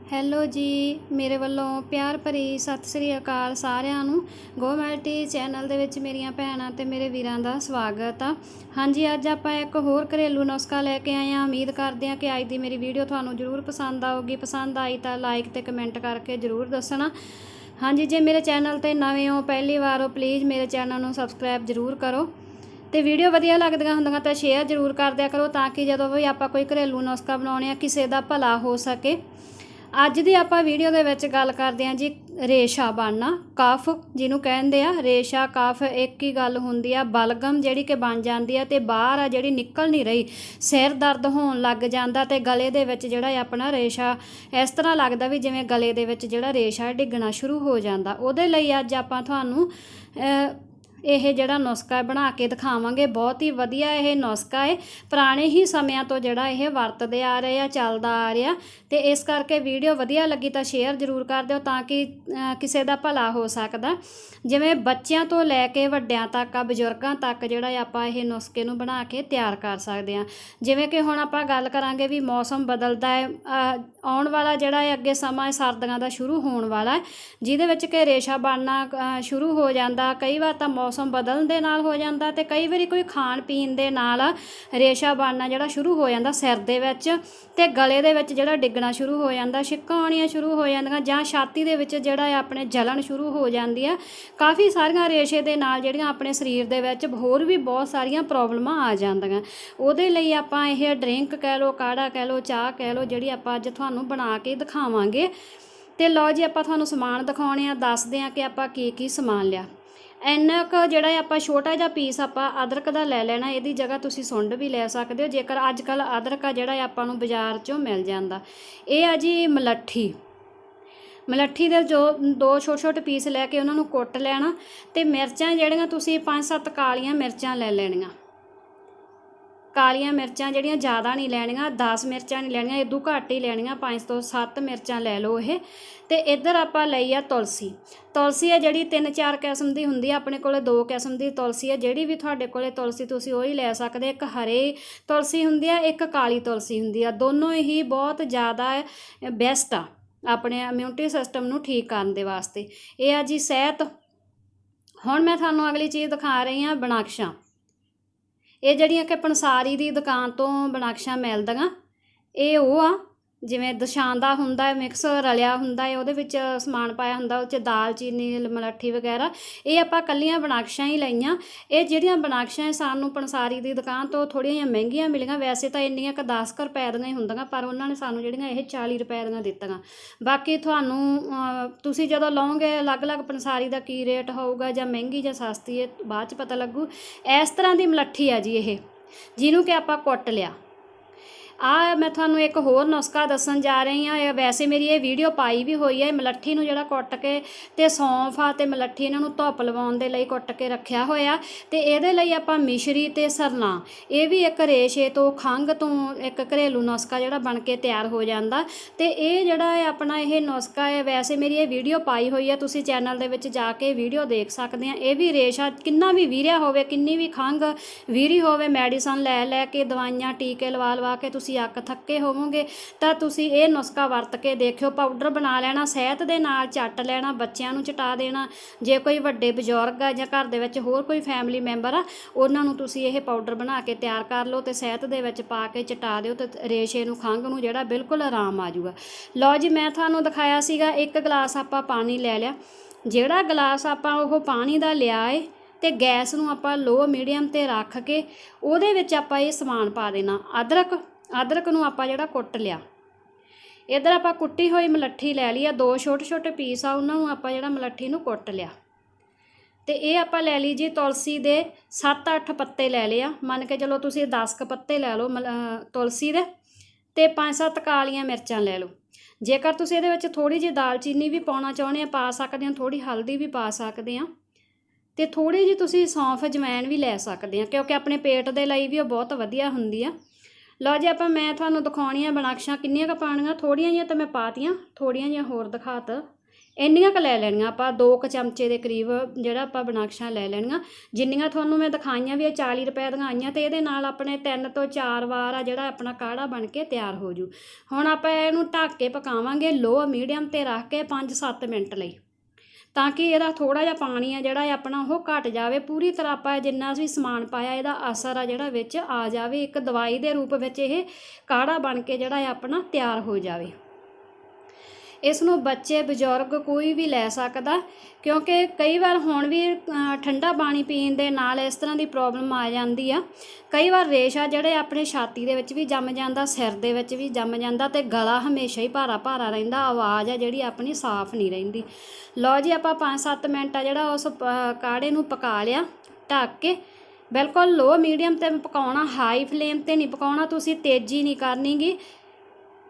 Hello ਜੀ, ਮੇਰੇ ਵੱਲੋਂ ਪਿਆਰ ਭਰੀ ਸਤਿ ਸ੍ਰੀ ਅਕਾਲ ਸਾਰਿਆਂ ਨੂੰ। ਗੋ ਮੈਲਟੀ ਚੈਨਲ ਦੇ ਵਿੱਚ ਮੇਰੀਆਂ ਭੈਣਾਂ ਤੇ ਮੇਰੇ ਵੀਰਾਂ ਦਾ ਸਵਾਗਤ ਆ। ਹਾਂਜੀ, ਅੱਜ ਆਪਾਂ ਇੱਕ ਹੋਰ ਘਰੇਲੂ ਨੁਸਖਾ ਲੈ ਕੇ ਆਏ ਹਾਂ। ਉਮੀਦ ਕਰਦੇ ਹਾਂ ਕਿ ਅੱਜ ਦੀ ਮੇਰੀ ਵੀਡੀਓ ਤੁਹਾਨੂੰ ਜ਼ਰੂਰ ਪਸੰਦ ਆਊਗੀ। ਪਸੰਦ ਆਈ ਤਾਂ ਲਾਈਕ ਤੇ ਕਮੈਂਟ ਕਰਕੇ ਜ਼ਰੂਰ ਦੱਸਣਾ। ਹਾਂਜੀ, ਜੇ ਮੇਰੇ ਚੈਨਲ ਤੇ ਨਵੇਂ ਹੋ, ਪਹਿਲੀ ਵਾਰ ਹੋ, ਪਲੀਜ਼ ਮੇਰੇ ਚੈਨਲ ਨੂੰ ਸਬਸਕ੍ਰਾਈਬ ਜ਼ਰੂਰ ਕਰੋ ਤੇ ਵੀਡੀਓ ਵਧੀਆ ਲੱਗਦੀਆਂ ਹੁੰਦੀਆਂ ਤਾਂ ਸ਼ੇਅਰ ਜ਼ਰੂਰ ਕਰ ਦਿਆ ਕਰੋ, ਤਾਂ ਕਿ ਜਦੋਂ ਵੀ ਆਪਾਂ ਕੋਈ ਘਰੇਲੂ ਨੁਸਖਾ ਬਣਾਉਣੇ ਆ ਕਿਸੇ ਦਾ ਭਲਾ ਹੋ ਸਕੇ। ਅੱਜ ਦੀ ਆਪਾਂ ਵੀਡੀਓ ਦੇ ਵਿੱਚ ਗੱਲ ਕਰਦੇ ਹਾਂ ਜੀ ਰੇਸ਼ਾ ਬਣਨਾ, ਕਫ ਜਿਹਨੂੰ ਕਹਿੰਦੇ ਆ। ਰੇਸ਼ਾ ਕਫ ਇੱਕ ਹੀ ਗੱਲ ਹੁੰਦੀ ਆ, ਬਲਗਮ ਜਿਹੜੀ ਕਿ ਬਣ ਜਾਂਦੀ ਆ ਤੇ ਬਾਹਰ ਆ ਜਿਹੜੀ ਨਿਕਲ ਨਹੀਂ ਰਹੀ, ਸਿਰ ਦਰਦ ਹੋਣ ਲੱਗ ਜਾਂਦਾ ਤੇ ਗਲੇ ਦੇ ਵਿੱਚ ਜਿਹੜਾ ਆਪਣਾ ਰੇਸ਼ਾ ਇਸ ਤਰ੍ਹਾਂ ਲੱਗਦਾ ਵੀ ਜਿਵੇਂ ਗਲੇ ਦੇ ਵਿੱਚ ਜਿਹੜਾ ਰੇਸ਼ਾ ਡਿੱਗਣਾ ਸ਼ੁਰੂ ਹੋ ਜਾਂਦਾ। ਉਹਦੇ ਲਈ ਅੱਜ ਆਪਾਂ ਤੁਹਾਨੂੰ ਇਹ ਜਿਹੜਾ ਨੁਸਖਾ ਬਣਾ ਕੇ ਦਿਖਾਵਾਂਗੇ। ਬਹੁਤ ਹੀ ਵਧੀਆ ਇਹ ਨੁਸਖਾ ਹੈ, ਪੁਰਾਣੇ ਹੀ ਸਮਿਆਂ ਤੋਂ ਜਿਹੜਾ ਇਹ ਵਰਤਦੇ ਆ ਰਹੇ ਆ, ਚੱਲਦਾ ਆ ਰਿਹਾ। ਤੇ ਇਸ ਕਰਕੇ ਵੀਡੀਓ ਵਧੀਆ ਲੱਗੀ ਤਾਂ ਸ਼ੇਅਰ ਜ਼ਰੂਰ ਕਰ ਦਿਓ, ਤਾਂ ਕਿ ਕਿਸੇ ਦਾ ਭਲਾ ਹੋ ਸਕਦਾ। ਜਿਵੇਂ ਬੱਚਿਆਂ ਤੋਂ ਲੈ ਕੇ ਵੱਡਿਆਂ ਤੱਕ ਆ, ਬਜ਼ੁਰਗਾਂ ਤੱਕ ਜਿਹੜਾ ਆਪਾਂ ਇਹ ਨੁਸਖੇ ਨੂੰ ਬਣਾ ਕੇ ਤਿਆਰ ਕਰ ਸਕਦੇ ਹਾਂ। ਜਿਵੇਂ ਕਿ ਹੁਣ ਆਪਾਂ ਗੱਲ ਕਰਾਂਗੇ ਵੀ ਮੌਸਮ ਬਦਲਦਾ ਹੈ, ਆਉਣ ਵਾਲਾ ਜਿਹੜਾ ਹੈ ਅੱਗੇ ਸਮਾਂ ਸਰਦੀਆਂ ਦਾ ਸ਼ੁਰੂ ਹੋਣ ਵਾਲਾ ਹੈ, ਜਿਹਦੇ ਵਿੱਚ ਕਿ ਰੇਸ਼ਾ ਬਣਨਾ ਸ਼ੁਰੂ ਹੋ ਜਾਂਦਾ। ਕਈ ਵਾਰ ਤਾਂ ਮੌਸਮ ਬਦਲਣ ਦੇ ਨਾਲ ਹੋ ਜਾਂਦਾ ਤੇ ਕਈ ਵਾਰੀ ਕੋਈ ਖਾਣ ਪੀਣ ਦੇ ਨਾਲ ਰੇਸ਼ਾ ਬਣਨਾ ਜਿਹੜਾ ਸ਼ੁਰੂ ਹੋ ਜਾਂਦਾ ਸਿਰ ਦੇ ਵਿੱਚ ਤੇ ਗਲੇ ਦੇ ਵਿੱਚ ਜਿਹੜਾ ਡਿੱਗਣਾ ਸ਼ੁਰੂ ਹੋ ਜਾਂਦਾ, ਛਿੱਕਾਂ ਆਉਣੀਆਂ ਸ਼ੁਰੂ ਹੋ ਜਾਂਦੀਆਂ, ਜਾਂ ਛਾਤੀ ਦੇ ਵਿੱਚ ਜਿਹੜਾ ਆਪਣੇ ਜਲਣ ਸ਼ੁਰੂ ਹੋ ਜਾਂਦੀ ਆ। ਕਾਫੀ ਸਾਰੀਆਂ ਰੇਸ਼ੇ ਦੇ ਨਾਲ ਜਿਹੜੀਆਂ ਆਪਣੇ ਸਰੀਰ ਦੇ ਵਿੱਚ ਹੋਰ ਵੀ ਬਹੁਤ ਸਾਰੀਆਂ ਪ੍ਰੋਬਲਮਾਂ ਆ ਜਾਂਦੀਆਂ। ਉਹਦੇ ਲਈ ਆਪਾਂ ਇਹ ਡਰਿੰਕ ਕਹਿ ਲਓ, ਕਾੜਾ ਕਹਿ ਲਓ, ਚਾਹ ਕਹਿ ਲਓ, ਜਿਹੜੀ ਆਪਾਂ ਅੱਜ ਤੁਹਾਨੂੰ ਬਣਾ ਕੇ ਦਿਖਾਵਾਂਗੇ। ਤੇ ਲਓ ਜੀ, ਆਪਾਂ ਤੁਹਾਨੂੰ ਸਮਾਨ ਦਿਖਾਉਣੇ ਆ, ਦੱਸਦੇ ਆ ਕਿ ਆਪਾਂ ਕੀ ਸਮਾਨ ਲਿਆ। ਇੰਨਾ ਕੁ ਜਿਹੜਾ ਆਪਾਂ ਛੋਟਾ ਜਿਹਾ ਪੀਸ ਆਪਾਂ ਅਦਰਕ ਦਾ ਲੈ ਲੈਣਾ। ਇਹਦੀ ਜਗ੍ਹਾ ਤੁਸੀਂ ਸੁੰਡ ਵੀ ਲੈ ਸਕਦੇ ਹੋ, ਜੇਕਰ ਅੱਜ ਕੱਲ੍ਹ ਅਦਰਕ ਆ ਜਿਹੜਾ ਆਪਾਂ ਨੂੰ ਬਾਜ਼ਾਰ 'ਚੋਂ ਮਿਲ ਜਾਂਦਾ। ਇਹ ਆ ਜੀ ਮਲੱਠੀ ਦੇ ਜੋ 2 ਛੋਟੇ ਪੀਸ ਲੈ ਕੇ ਉਹਨਾਂ ਨੂੰ ਕੁੱਟ ਲੈਣਾ। ਤੇ ਮਿਰਚਾਂ ਜਿਹੜੀਆਂ ਤੁਸੀਂ 5-7 ਕਾਲੀਆਂ ਮਿਰਚਾਂ ਲੈ ਲੈਣੀਆਂ। ਕਾਲੀਆਂ ਮਿਰਚਾਂ ਜਿਹੜੀਆਂ ਜ਼ਿਆਦਾ ਨਹੀਂ ਲੈਣੀਆਂ, 10 ਮਿਰਚਾਂ ਨਹੀਂ ਲੈਣੀਆਂ, ਇਦੋਂ ਘੱਟ ਹੀ ਲੈਣੀਆਂ, 5 ਤੋਂ 7 ਮਿਰਚਾਂ ਲੈ ਲਓ ਇਹ। ਤੇ ਇੱਧਰ ਆਪਾਂ ਲਈ ਆ ਤੁਲਸੀ ਆ ਜਿਹੜੀ 3-4 ਕਿਸਮ ਦੀ ਹੁੰਦੀ ਆ। ਆਪਣੇ ਕੋਲੇ 2 ਕਿਸਮ ਦੀ ਤੁਲਸੀ ਆ। ਜਿਹੜੀ ਵੀ ਤੁਹਾਡੇ ਕੋਲੇ ਤੁਲਸੀ ਤੁਸੀਂ ਉਹੀ ਲੈ ਸਕਦੇ। ਇੱਕ ਹਰੇ ਤੁਲਸੀ ਹੁੰਦੀ ਆ, ਇੱਕ ਕਾਲੀ ਤੁਲਸੀ ਹੁੰਦੀ ਆ। ਦੋਨੋਂ ਹੀ ਬਹੁਤ ਜ਼ਿਆਦਾ ਬੈਸਟ ਆ ਆਪਣੇ ਇਮਿਊਨਿਟੀ ਸਿਸਟਮ ਨੂੰ ਠੀਕ ਕਰਨ ਦੇ ਵਾਸਤੇ। ਇਹ ਆ ਜੀ ਸਿਹਤ। ਹੁਣ ਮੈਂ ਤੁਹਾਨੂੰ ਅਗਲੀ ਚੀਜ਼ ਦਿਖਾ ਰਹੀ ਹਾਂ, ਬਨਾਕਸ਼ਾਂ। ਇਹ ਜਿਹੜੀਆਂ ਕਿ ਪੰਸਾਰੀ ਦੀ ਦੁਕਾਨ ਤੋਂ ਬਨਾਕਸ਼ਾਂ ਮਿਲਦੀਆਂ, ਇਹ ਉਹ ਆ ਜਿਵੇਂ ਦਸ਼ਾਂਦਾ ਹੁੰਦਾ ਮਿਕਸ ਰਲਿਆ ਹੁੰਦਾ ਹੈ, ਉਹਦੇ ਵਿੱਚ ਸਮਾਨ ਪਾਇਆ ਹੁੰਦਾ, ਉਹ 'ਚ ਦਾਲਚੀਨੀ, ਮਲੱਠੀ ਵਗੈਰਾ। ਇਹ ਆਪਾਂ ਕੱਲੀਆਂ ਬਨਾਕਸ਼ਾਂ ਹੀ ਲਈਆਂ। ਇਹ ਜਿਹੜੀਆਂ ਬਨਾਕਸ਼ਾਂ ਸਾਨੂੰ ਪੰਸਾਰੀ ਦੀ ਦੁਕਾਨ ਤੋਂ ਥੋੜ੍ਹੀਆਂ ਜਿਹੀਆਂ ਮਹਿੰਗੀਆਂ ਮਿਲੀਆਂ। ਵੈਸੇ ਤਾਂ ਇੰਨੀਆਂ ਕੁ 10 ਰੁਪਏ ਦੀਆਂ ਹੀ ਹੁੰਦੀਆਂ, ਪਰ ਉਹਨਾਂ ਨੇ ਸਾਨੂੰ ਜਿਹੜੀਆਂ ਇਹ 40 ਰੁਪਏ ਦੀਆਂ ਦਿੱਤੀਆਂ। ਬਾਕੀ ਤੁਹਾਨੂੰ ਤੁਸੀਂ ਜਦੋਂ ਲਓਗੇ ਅਲੱਗ-ਅਲੱਗ ਪੰਸਾਰੀ ਦਾ ਕੀ ਰੇਟ ਹੋਊਗਾ, ਜਾਂ ਮਹਿੰਗੀ ਜਾਂ ਸਸਤੀ, ਇਹ ਬਾਅਦ 'ਚ ਪਤਾ ਲੱਗੂ। ਇਸ ਤਰ੍ਹਾਂ ਦੀ ਮਲੱਠੀ ਆ ਜੀ ਇਹ, ਜਿਹਨੂੰ ਕਿ ਆਪਾਂ ਕੁੱਟ ਲਿਆ। ਮੈਂ ਤੁਹਾਨੂੰ ਇੱਕ ਹੋਰ ਨੁਸਖਾ ਦੱਸਣ ਜਾ ਰਹੀ ਹਾਂ। ਵੈਸੇ ਮੇਰੀ ਇਹ ਵੀਡੀਓ ਪਾਈ ਵੀ ਹੋਈ ਹੈ। ਮਲੱਠੀ ਨੂੰ ਜਿਹੜਾ ਕੁੱਟ ਕੇ ਤੇ ਸੌਂਫ ਆ ਤੇ ਮਲੱਠੀ ਇਹਨਾਂ ਨੂੰ ਧੁੱਪ ਲਵਾਉਣ ਦੇ ਲਈ ਕੁੱਟ ਕੇ ਰੱਖਿਆ ਹੋਇਆ। ਤੇ ਇਹਦੇ ਲਈ ਆਪਾਂ ਮਿਸ਼ਰੀ ਤੇ ਸਰਨਾ, ਇਹ ਵੀ ਇੱਕ ਰੇਸ਼ੇ ਤੋਂ, ਖੰਘ ਤੋਂ ਇੱਕ ਘਰੇਲੂ ਨੁਸਖਾ ਜਿਹੜਾ ਬਣ ਕੇ ਤਿਆਰ ਹੋ ਜਾਂਦਾ। ਤੇ ਇਹ ਜਿਹੜਾ ਹੈ ਆਪਣਾ ਇਹ ਨੁਸਖਾ ਹੈ, ਵੈਸੇ ਮੇਰੀ ਇਹ ਵੀਡੀਓ ਪਾਈ ਹੋਈ ਹੈ, ਤੁਸੀਂ ਚੈਨਲ ਦੇ ਵਿੱਚ ਜਾ ਕੇ ਵੀਡੀਓ ਦੇਖ ਸਕਦੇ ਆ। ਇਹ ਵੀ ਰੇਸ਼ਾ ਕਿੰਨਾ ਵੀ ਵੀਰਿਆ ਹੋਵੇ, ਕਿੰਨੀ ਵੀ ਖੰਘ ਵੀਰੀ ਹੋਵੇ, ਮੈਡੀਸਨ ਲੈ ਕੇ, ਦਵਾਈਆਂ ਟੀਕੇ ਲਵਾ ਕੇ ਤੁਸੀਂ ਅੱਕ ਥੱਕੇ ਹੋਵੋਗੇ ਤਾਂ ਤੁਸੀਂ ਇਹ ਨੁਸਖਾ ਵਰਤ ਕੇ ਦੇਖਿਓ। ਪਾਊਡਰ ਬਣਾ ਲੈਣਾ, ਸਿਹਤ ਦੇ ਨਾਲ ਚੱਟ ਲੈਣਾ, ਬੱਚਿਆਂ ਨੂੰ ਚਟਾ ਦੇਣਾ। ਜੇ ਕੋਈ ਵੱਡੇ ਬਜ਼ੁਰਗ ਆ ਜਾਂ ਘਰ ਦੇ ਵਿੱਚ ਹੋਰ ਕੋਈ ਫੈਮਿਲੀ ਮੈਂਬਰ ਆ, ਉਹਨਾਂ ਨੂੰ ਤੁਸੀਂ ਇਹ ਪਾਊਡਰ ਬਣਾ ਕੇ ਤਿਆਰ ਕਰ ਲਓ ਤੇ ਸਿਹਤ ਦੇ ਵਿੱਚ ਪਾ ਕੇ ਚਟਾ ਦਿਓ ਤੇ ਰੇਸ਼ੇ ਨੂੰ, ਖੰਘ ਨੂੰ ਜਿਹੜਾ ਬਿਲਕੁਲ ਆਰਾਮ ਆ ਜਾਊਗਾ। ਲਓ ਜੀ, ਮੈਂ ਤੁਹਾਨੂੰ ਦਿਖਾਇਆ ਸੀਗਾ 1 ਗਲਾਸ ਆਪਾਂ ਪਾਣੀ ਲੈ ਲਿਆ। ਜਿਹੜਾ ਗਲਾਸ ਆਪਾਂ ਉਹ ਪਾਣੀ ਦਾ ਲਿਆ ਏ ਤੇ ਗੈਸ ਨੂੰ ਆਪਾਂ ਲੋ ਮੀਡੀਅਮ 'ਤੇ ਰੱਖ ਕੇ ਉਹਦੇ ਵਿੱਚ ਆਪਾਂ ਇਹ ਸਮਾਨ ਪਾ ਦੇਣਾ। ਅਦਰਕ ਨੂੰ ਆਪਾਂ ਜਿਹੜਾ ਕੁੱਟ ਲਿਆ। ਇੱਧਰ ਆਪਾਂ ਕੁੱਟੀ ਹੋਈ ਮਲੱਠੀ ਲੈ ਲਈ ਆ, 2 ਛੋਟੇ ਪੀਸ ਆ, ਉਹਨਾਂ ਨੂੰ ਆਪਾਂ ਜਿਹੜਾ ਮਲੱਠੀ ਨੂੰ ਕੁੱਟ ਲਿਆ। ਤੇ ਇਹ ਆਪਾਂ ਲੈ ਲਈ ਜੀ ਤੁਲਸੀ ਦੇ 7-8 ਪੱਤੇ ਲੈ ਲਏ ਆ। ਮੰਨ ਕੇ ਚਲੋ ਤੁਸੀਂ 10 ਕੁ ਪੱਤੇ ਲੈ ਲਓ ਤੁਲਸੀ ਦੇ, ਤੇ 5-7 ਕਾਲੀਆਂ ਮਿਰਚਾਂ ਲੈ ਲਓ। ਜੇਕਰ ਤੁਸੀਂ ਇਹਦੇ ਵਿੱਚ ਥੋੜ੍ਹੀ ਜਿਹੀ ਦਾਲਚੀਨੀ ਵੀ ਪਾਉਣਾ ਚਾਹੁੰਦੇ ਆ, ਪਾ ਸਕਦੇ ਹੋ, ਥੋੜ੍ਹੀ ਹਲਦੀ ਵੀ ਪਾ ਸਕਦੇ ਆ, ਤੇ ਥੋੜ੍ਹੀ ਜਿਹੀ ਤੁਸੀਂ ਸੌਂਫ, ਅਜਵਾਇਣ ਵੀ ਲੈ ਸਕਦੇ ਆ, ਕਿਉਂਕਿ ਆਪਣੇ ਪੇਟ ਦੇ ਲਈ ਵੀ ਉਹ ਬਹੁਤ ਵਧੀਆ ਹੁੰਦੀ ਆ। ਲਓ ਜੀ, ਮੈਂ ਤੁਹਾਨੂੰ ਦਿਖਾਉਣੀਆਂ ਬਨਾਕਸ਼ਾਂ ਕਿੰਨੀਆਂ ਕੁ ਪਾਉਣੀਆਂ। ਥੋੜ੍ਹੀਆਂ ਜਿਹੀਆਂ ਤਾਂ ਮੈਂ ਪਾਤੀਆਂ, ਥੋੜ੍ਹੀਆਂ ਜਿਹੀਆਂ ਹੋਰ ਦਿਖਾਤਾ। ਇੰਨੀਆਂ ਕੁ ਲੈ ਲੈਣੀਆਂ ਆਪਾਂ, 2 ਕੁ ਚਮਚੇ ਦੇ ਕਰੀਬ ਜਿਹੜਾ ਆਪਾਂ ਬਨਾਕਸ਼ਾਂ ਲੈ ਲੈਣੀਆਂ। ਜਿੰਨੀਆਂ ਤੁਹਾਨੂੰ ਮੈਂ ਦਿਖਾਈਆਂ ਵੀ ਇਹ 40 ਰੁਪਏ ਦੀਆਂ ਆਈਆਂ, ਤੇ ਇਹਦੇ ਨਾਲ ਆਪਣੇ 3 ਤੋਂ 4 ਵਾਰ ਆ ਜਿਹੜਾ ਆਪਣਾ ਕਾੜਾ ਬਣ ਕੇ ਤਿਆਰ ਹੋ ਜੂ। ਹੁਣ ਆਪਾਂ ਇਹਨੂੰ ਢੱਕ ਕੇ ਪਕਾਵਾਂਗੇ ਲੋ ਮੀਡੀਅਮ 'ਤੇ ਰੱਖ ਕੇ 5-7 ਮਿੰਟ ਲਈ, ਤਾਂ ਕਿ ਇਹਦਾ ਥੋੜ੍ਹਾ ਜਿਹਾ ਪਾਣੀ ਆ ਜਿਹੜਾ ਆਪਣਾ ਉਹ ਘਟ ਜਾਵੇ। ਪੂਰੀ ਤਰ੍ਹਾਂ ਆਪਾਂ ਜਿੰਨਾ ਵੀ ਸਮਾਨ ਪਾਇਆ ਇਹਦਾ ਅਸਰ ਆ ਜਿਹੜਾ ਵਿੱਚ ਆ ਜਾਵੇ, ਇੱਕ ਦਵਾਈ ਦੇ ਰੂਪ ਵਿੱਚ ਇਹ ਕਾੜਾ ਬਣ ਕੇ ਜਿਹੜਾ ਆਪਣਾ ਤਿਆਰ ਹੋ ਜਾਵੇ। ਇਸ ਨੂੰ ਬੱਚੇ ਬਜ਼ੁਰਗ ਕੋਈ ਵੀ ਲੈ ਸਕਦਾ, ਕਿਉਂਕਿ ਕਈ ਵਾਰ ਹੁਣ ਵੀ ਠੰਡਾ ਪਾਣੀ ਪੀਣ ਦੇ ਨਾਲ ਇਸ ਤਰ੍ਹਾਂ ਦੀ ਪ੍ਰੋਬਲਮ ਆ ਜਾਂਦੀ ਆ। ਕਈ ਵਾਰ ਰੇਸ਼ਾ ਜਿਹੜੇ ਆਪਣੇ ਛਾਤੀ ਦੇ ਵਿੱਚ ਵੀ ਜੰਮ ਜਾਂਦਾ, ਸਿਰ ਦੇ ਵਿੱਚ ਵੀ ਜੰਮ ਜਾਂਦਾ, ਤੇ ਗਲਾ ਹਮੇਸ਼ਾ ਹੀ ਭਾਰਾ ਭਾਰਾ ਰਹਿੰਦਾ, ਆਵਾਜ਼ ਆ ਜਿਹੜੀ ਆਪਣੀ ਸਾਫ਼ ਨਹੀਂ ਰਹਿੰਦੀ। ਲਓ ਜੀ, ਆਪਾਂ 5-7 ਮਿੰਟ ਆ ਜਿਹੜਾ ਉਸ ਕਾੜੇ ਨੂੰ ਪਕਾ ਲਿਆ ਢੱਕ ਕੇ। ਬਿਲਕੁਲ ਲੋ ਮੀਡੀਅਮ 'ਤੇ ਪਕਾਉਣਾ, ਹਾਈ ਫਲੇਮ 'ਤੇ ਨਹੀਂ ਪਕਾਉਣਾ, ਤੁਸੀਂ ਤੇਜ਼ੀ ਨਹੀਂ ਕਰਨੀ ਗੀ,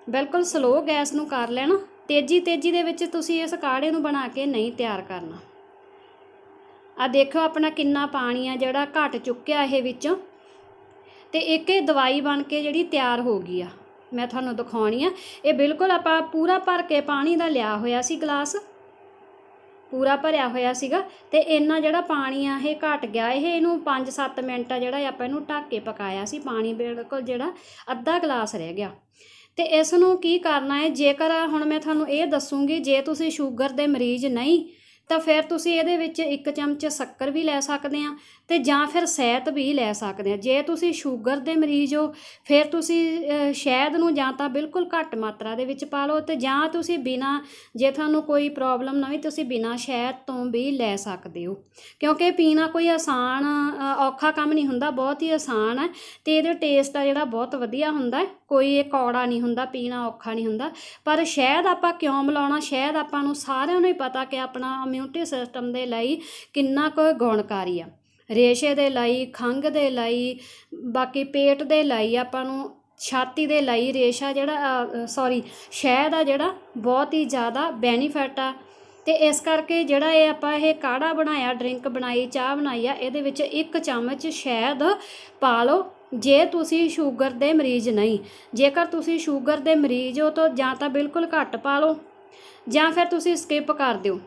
ਬਿਲਕੁਲ ਸਲੋ ਗੈਸ ਨੂੰ ਕਰ ਲੈਣਾ। ਤੇਜ਼ੀ ਦੇ ਵਿੱਚ ਤੁਸੀਂ ਇਸ ਕਾੜੇ ਨੂੰ ਬਣਾ ਕੇ ਨਹੀਂ ਤਿਆਰ ਕਰਨਾ। ਆ ਦੇਖੋ ਆਪਣਾ ਕਿੰਨਾ ਪਾਣੀ ਆ ਜਿਹੜਾ ਘਟ ਚੁੱਕਿਆ ਇਹ ਵਿੱਚੋਂ, ਤੇ ਇੱਕ ਇਹ ਦਵਾਈ ਬਣ ਕੇ ਜਿਹੜੀ ਤਿਆਰ ਹੋ ਗਈ ਆ। ਮੈਂ ਤੁਹਾਨੂੰ ਦਿਖਾਉਣੀ ਆ, ਇਹ ਬਿਲਕੁਲ ਆਪਾਂ ਪੂਰਾ ਭਰ ਕੇ ਪਾਣੀ ਦਾ ਲਿਆ ਹੋਇਆ ਸੀ, ਗਲਾਸ ਪੂਰਾ ਭਰਿਆ ਹੋਇਆ ਸੀਗਾ, ਤੇ ਇੰਨਾ ਜਿਹੜਾ ਪਾਣੀ ਆ ਇਹ ਘਟ ਗਿਆ। ਇਹਨੂੰ 5-7 ਮਿੰਟ ਆ ਜਿਹੜਾ ਆਪਾਂ ਇਹਨੂੰ ਢੱਕ ਕੇ ਪਕਾਇਆ ਸੀ, ਪਾਣੀ ਬਿਲਕੁਲ ਜਿਹੜਾ ਅੱਧਾ ਗਲਾਸ ਰਹਿ ਗਿਆ। ਤੇ ਇਸ ਨੂੰ ਕੀ ਕਰਨਾ ਹੈ, ਜੇਕਰ ਹੁਣ ਮੈਂ ਤੁਹਾਨੂੰ ਇਹ ਦੱਸੂਗੀ, ਜੇ ਤੁਸੀਂ ਸ਼ੂਗਰ ਦੇ ਮਰੀਜ਼ ਨਹੀਂ ਤਾਂ ਫਿਰ ਤੁਸੀਂ ਇਹਦੇ ਵਿੱਚ 1 ਚਮਚ ਸ਼ੱਕਰ ਵੀ ਲੈ ਸਕਦੇ ਆ, ਤੇ ਜਾਂ ਫਿਰ ਸ਼ਹਿਦ ਵੀ ਲੈ ਸਕਦੇ ਆ। ਜੇ ਤੁਸੀਂ ਸ਼ੂਗਰ ਦੇ ਮਰੀਜ਼ ਹੋ ਫਿਰ ਤੁਸੀਂ ਸ਼ਹਿਦ ਨੂੰ ਜਾਂ ਤਾਂ ਬਿਲਕੁਲ ਘੱਟ ਮਾਤਰਾ ਦੇ ਵਿੱਚ ਪਾ ਲਓ, ਤੇ ਜਾਂ ਤੁਸੀਂ ਬਿਨਾਂ, ਜੇ ਤੁਹਾਨੂੰ ਕੋਈ ਪ੍ਰੋਬਲਮ ਨਾ ਵੀ ਤੁਸੀਂ ਬਿਨਾਂ ਸ਼ਹਿਦ ਤੋਂ ਵੀ ਲੈ ਸਕਦੇ ਹੋ, ਕਿਉਂਕਿ ਪੀਣਾ ਕੋਈ ਆਸਾਨ ਔਖਾ ਕੰਮ ਨਹੀਂ ਹੁੰਦਾ, ਬਹੁਤ ਹੀ ਆਸਾਨ ਹੈ, ਤੇ ਇਹਦਾ ਟੇਸਟ ਆ ਜਿਹੜਾ ਬਹੁਤ ਵਧੀਆ ਹੁੰਦਾ, ਕੋਈ ਇਹ ਕੌੜਾ ਨਹੀਂ ਹੁੰਦਾ, ਪੀਣਾ ਔਖਾ ਨਹੀਂ ਹੁੰਦਾ। ਪਰ ਸ਼ਹਿਦ ਆਪਾਂ ਕਿਉਂ ਮਿਲਾਉਣਾ, ਸ਼ਹਿਦ ਆਪਾਂ ਨੂੰ ਸਾਰਿਆਂ ਨੂੰ ਹੀ ਪਤਾ ਕਿ ਆਪਣਾ ਇਮਿਊਨਿਟੀ ਸਿਸਟਮ ਦੇ ਲਈ ਕਿੰਨਾ ਕੁ ਗੁਣਕਾਰੀ ਆ, ਰੇਸ਼ੇ ਦੇ ਲਈ, ਖੰਘ ਦੇ ਲਈ, ਬਾਕੀ ਪੇਟ ਦੇ ਲਈ, ਆਪਾਂ ਨੂੰ ਛਾਤੀ ਦੇ ਲਈ ਰੇਸ਼ਾ ਜਿਹੜਾ ਸ਼ਹਿਦ ਆ ਜਿਹੜਾ ਬਹੁਤ ਹੀ ਜ਼ਿਆਦਾ ਬੈਨੀਫਿਟ ਆ। ਤੇ ਇਸ ਕਰਕੇ ਜਿਹੜਾ ਇਹ ਆਪਾਂ ਇਹ ਕਾੜਾ ਬਣਾਇਆ, ਡਰਿੰਕ ਬਣਾਈ, ਚਾਹ ਬਣਾਈ ਆ, ਇਹਦੇ ਵਿੱਚ 1 ਚਮਚ ਸ਼ਹਿਦ ਪਾ ਲਓ। ਜੇ ਤੁਸੀਂ ਸ਼ੂਗਰ ਦੇ ਮਰੀਜ਼ ਨਹੀਂ, ਜੇਕਰ ਤੁਸੀਂ ਸ਼ੂਗਰ ਦੇ ਮਰੀਜ਼ ਹੋ ਤਾਂ ਜਾਂ ਤਾਂ ਬਿਲਕੁਲ ਘੱਟ ਪਾ ਲਓ, ਜਾਂ ਫਿਰ ਤੁਸੀਂ ਸਕਿਪ ਕਰ ਦਿਓ।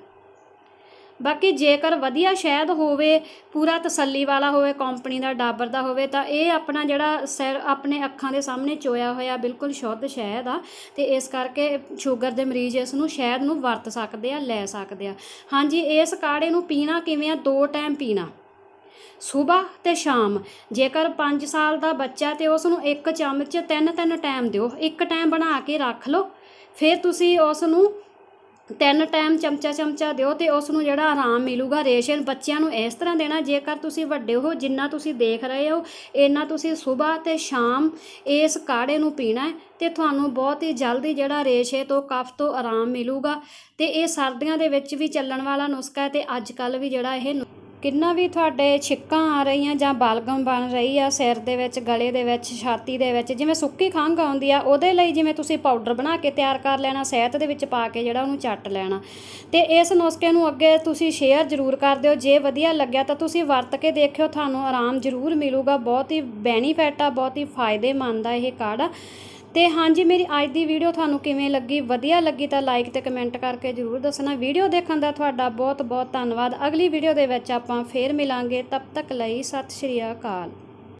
ਬਾਕੀ ਜੇਕਰ ਵਧੀਆ ਸ਼ਹਿਦ ਹੋਵੇ, ਪੂਰਾ ਤਸੱਲੀ ਵਾਲਾ ਹੋਵੇ, ਕੰਪਨੀ ਦਾ, ਡਾਬਰ ਦਾ ਹੋਵੇ, ਤਾਂ ਇਹ ਆਪਣਾ ਜਿਹੜਾ ਸਿਰ ਆਪਣੇ ਅੱਖਾਂ ਦੇ ਸਾਹਮਣੇ ਚੋਇਆ ਹੋਇਆ ਬਿਲਕੁਲ ਸ਼ੁੱਧ ਸ਼ਹਿਦ ਆ, ਤੇ ਇਸ ਕਰਕੇ ਸ਼ੂਗਰ ਦੇ ਮਰੀਜ਼ ਇਸ ਨੂੰ ਸ਼ਹਿਦ ਨੂੰ ਵਰਤ ਸਕਦੇ ਆ, ਲੈ ਸਕਦੇ ਆ। ਹਾਂਜੀ, ਇਸ ਕਾੜੇ ਨੂੰ ਪੀਣਾ ਕਿਵੇਂ ਆ, 2 ਟਾਈਮ ਪੀਣਾ, ਸੁਬਾਹ ਤੇ ਸ਼ਾਮ। ਜੇਕਰ 5 ਸਾਲ ਦਾ ਬੱਚਾ ਤੇ ਉਸ ਨੂੰ 1 ਚਮਚ 3 ਟਾਈਮ ਦਿਓ, 1 ਟਾਈਮ ਬਣਾ ਕੇ ਰੱਖ ਲਓ, ਫਿਰ ਤੁਸੀਂ ਉਸ ਨੂੰ 3 ਟਾਈਮ ਚਮਚਾ ਦਿਓ, ਤੇ ਉਸ ਨੂੰ ਜਿਹੜਾ ਆਰਾਮ ਮਿਲੂਗਾ। ਰੇਸ਼ੇ ਬੱਚਿਆਂ ਨੂੰ ਇਸ ਤਰ੍ਹਾਂ ਦੇਣਾ, ਜੇਕਰ ਤੁਸੀਂ ਵੱਡੇ ਹੋ, ਜਿੰਨਾ ਤੁਸੀਂ ਦੇਖ ਰਹੇ ਹੋ ਇੰਨਾ ਤੁਸੀਂ ਸੁਬਾਹ ਤੇ ਸ਼ਾਮ ਇਸ ਕਾੜੇ ਨੂੰ ਪੀਣਾ ਹੈ, ਤੇ ਤੁਹਾਨੂੰ ਬਹੁਤ ਹੀ ਜਲਦੀ ਜਿਹੜਾ ਰੇਸ਼ੇ ਤੋਂ, ਕਫ ਤੋਂ ਆਰਾਮ ਮਿਲੂਗਾ। ਤੇ ਇਹ ਸਰਦੀਆਂ ਦੇ ਵਿੱਚ ਵੀ ਚੱਲਣ ਵਾਲਾ ਨੁਸਖਾ ਹੈ, ਤੇ ਅੱਜ ਕੱਲ੍ਹ ਵੀ ਜਿਹੜਾ ਇਹ ਕਿੰਨਾ ਵੀ ਤੁਹਾਡੇ ਛਿੱਕਾਂ ਆ ਰਹੀਆਂ ਜਾਂ ਬਲਗਮ ਬਣ ਰਹੀ ਆ ਸਿਰ ਦੇ ਵਿੱਚ, ਗਲੇ ਦੇ ਵਿੱਚ, ਛਾਤੀ ਦੇ ਵਿੱਚ, ਜਿਵੇਂ ਸੁੱਕੀ ਖੰਘ ਆਉਂਦੀ ਆ, ਉਹਦੇ ਲਈ ਜਿਵੇਂ ਤੁਸੀਂ ਪਾਊਡਰ ਬਣਾ ਕੇ ਤਿਆਰ ਕਰ ਲੈਣਾ, ਸ਼ਹਿਦ ਦੇ ਵਿੱਚ ਪਾ ਕੇ ਜਿਹੜਾ ਉਹਨੂੰ ਚੱਟ ਲੈਣਾ। ਤੇ ਇਸ ਨੁਸਖੇ ਨੂੰ ਅੱਗੇ ਤੁਸੀਂ ਸ਼ੇਅਰ ਜ਼ਰੂਰ ਕਰ ਦਿਓ, ਜੇ ਵਧੀਆ ਲੱਗਿਆ ਤਾਂ ਤੁਸੀਂ ਵਰਤ ਕੇ ਦੇਖਿਓ, ਤੁਹਾਨੂੰ ਆਰਾਮ ਜ਼ਰੂਰ ਮਿਲੂਗਾ। ਬਹੁਤ ਹੀ ਬੈਨੀਫਿਟ ਆ, ਬਹੁਤ ਹੀ ਫਾਇਦੇਮੰਦ ਆ ਇਹ ਕਾੜਾ। ਤੇ ਹਾਂਜੀ, ਮੇਰੀ ਅੱਜ ਦੀ ਵੀਡੀਓ ਤੁਹਾਨੂੰ ਕਿਵੇਂ ਲੱਗੀ, ਵਧੀਆ ਲੱਗੀ ਤਾਂ ਲਾਈਕ ਤੇ ਕਮੈਂਟ ਕਰਕੇ ਜ਼ਰੂਰ ਦੱਸਣਾ। ਵੀਡੀਓ ਦੇਖਣ ਦਾ ਤੁਹਾਡਾ ਬਹੁਤ ਬਹੁਤ ਧੰਨਵਾਦ। ਅਗਲੀ ਵੀਡੀਓ ਦੇ ਵਿੱਚ ਆਪਾਂ ਫੇਰ ਮਿਲਾਂਗੇ, ਤਬ ਤੱਕ ਲਈ ਸਤਿ ਸ਼੍ਰੀ ਅਕਾਲ।